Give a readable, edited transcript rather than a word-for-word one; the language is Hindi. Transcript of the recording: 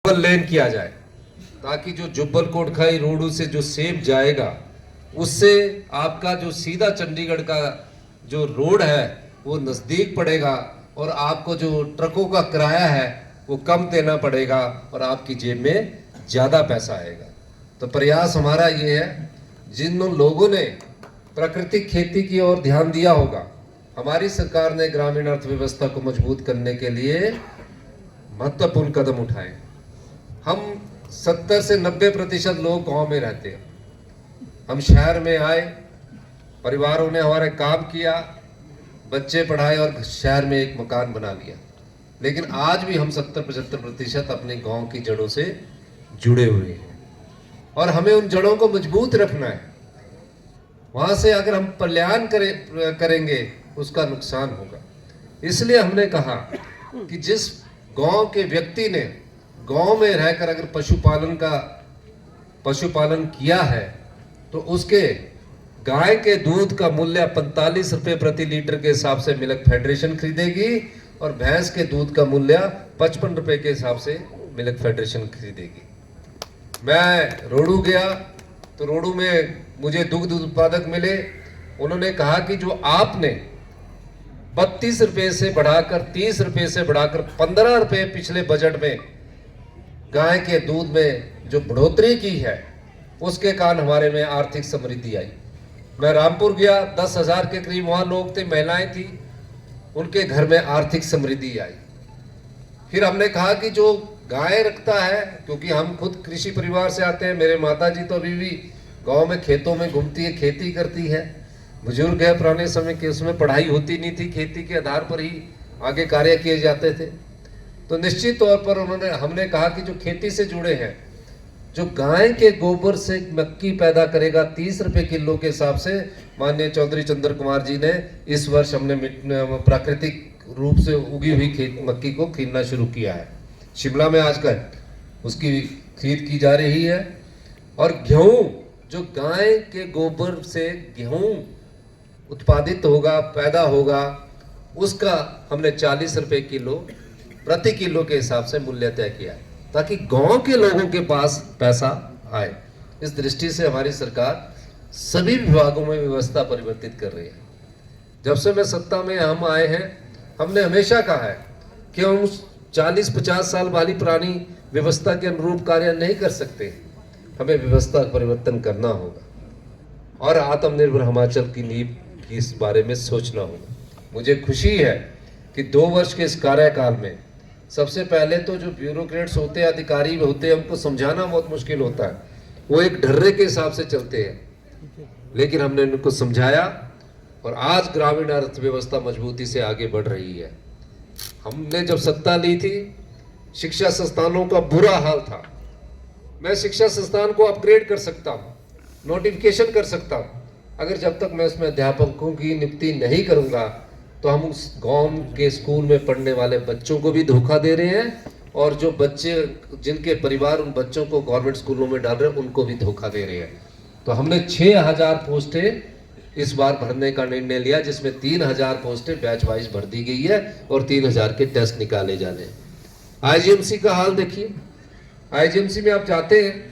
लेन किया जाए ताकि जो जुब्बल कोटखाई रोड से जो सेब जाएगा उससे आपका जो सीधा चंडीगढ़ का जो रोड है वो नज़दीक पड़ेगा और आपको जो ट्रकों का किराया है वो कम देना पड़ेगा और आपकी जेब में ज़्यादा पैसा आएगा। तो प्रयास हमारा ये है, जिन लोगों ने प्राकृतिक खेती की ओर ध्यान दिया होगा, हमारी सरकार ने ग्रामीण अर्थव्यवस्था को मजबूत करने के लिए महत्वपूर्ण कदम उठाए। हम 70 से 90% लोग गांव में रहते हैं। हम शहर में आए, परिवारों ने हमारे काम किया, बच्चे पढ़ाए और शहर में एक मकान बना लिया। लेकिन आज भी हम 70-75% अपने गांव की जड़ों से जुड़े हुए हैं और हमें उन जड़ों को मजबूत रखना है। वहां से अगर हम पलायन करेंगे उसका नुकसान होगा। इसलिए हमने कहा कि जिस गांव के व्यक्ति ने गांव में रहकर अगर पशुपालन किया है तो उसके गाय के दूध का मूल्य 45 रुपए प्रति लीटर के हिसाब से मिल्क फेडरेशन खरीदेगी और भैंस के दूध का मूल्य 55 रुपए के हिसाब से मिल्क फेडरेशन खरीदेगी। मैं रोडू गया तो रोडू में मुझे दुग्ध उत्पादक मिले। उन्होंने कहा कि जो आपने 32 रुपए से बढ़ाकर 30 रुपए से बढ़ाकर 15 रुपए पिछले बजट में गाय के दूध में जो बढ़ोतरी की है उसके कारण हमारे में आर्थिक समृद्धि आई। मैं रामपुर गया, 10,000 के करीब वहां लोग थे, महिलाएं थी, उनके घर में आर्थिक समृद्धि आई। फिर हमने कहा कि जो गाय रखता है, क्योंकि हम खुद कृषि परिवार से आते हैं, मेरे माताजी तो अभी भी गांव में खेतों में घूमती है, खेती करती है, बुजुर्ग है पुराने समय के, उसमें पढ़ाई होती नहीं थी, खेती के आधार पर ही आगे कार्य किए जाते थे। तो निश्चित तौर पर हमने कहा कि जो खेती से जुड़े हैं, जो गाय के गोबर से मक्की पैदा करेगा 30 रुपए किलो के हिसाब से, माननीय चौधरी चंद्र कुमार जी ने इस वर्ष हमने प्राकृतिक रूप से उगी हुई मक्की को खरीदना शुरू किया है। शिमला में आजकल उसकी खरीद की जा रही है। और गेहूं, जो गाय के गोबर से गेहूं उत्पादित होगा, पैदा होगा, उसका हमने 40 रुपए किलो प्रति किलो के हिसाब से मूल्य तय किया है ताकि गांव के लोगों के पास पैसा आए। इस दृष्टि से हमारी सरकार सभी विभागों में व्यवस्था परिवर्तित कर रही है। जब से मैं सत्ता में हम आए हैं, हमने हमेशा कहा है कि हम 40-50 साल वाली पुरानी व्यवस्था के अनुरूप कार्य नहीं कर सकते, हमें व्यवस्था परिवर्तन करना होगा और आत्मनिर्भर हिमाचल की नींव की इस बारे में सोचना होगा। मुझे खुशी है कि 2 वर्ष के इस कार्यकाल में सबसे पहले तो जो ब्यूरोक्रेट्स होते हैं, अधिकारी होते हैं, उनको समझाना बहुत मुश्किल होता है, वो एक ढर्रे के हिसाब से चलते हैं, लेकिन हमने उनको समझाया और आज ग्रामीण अर्थव्यवस्था मजबूती से आगे बढ़ रही है। हमने जब सत्ता ली थी, शिक्षा संस्थानों का बुरा हाल था। मैं शिक्षा संस्थान को अपग्रेड कर सकता हूँ, नोटिफिकेशन कर सकता हूँ, अगर जब तक मैं उसमें अध्यापकों की नियुक्ति नहीं करूँगा तो हम उस गांव के स्कूल में पढ़ने वाले बच्चों को भी धोखा दे रहे हैं और जो बच्चे जिनके परिवार उन बच्चों को गवर्नमेंट स्कूलों में डाल रहे हैं उनको भी धोखा दे रहे हैं। तो हमने 6,000 पोस्टें इस बार भरने का निर्णय लिया, जिसमें 3,000 पोस्टें बैच वाइज भर दी गई है और 3,000 के टेस्ट निकाले जाने हैं। आईजीएमसी का हाल देखिए, आईजीएमसी में आप जाते हैं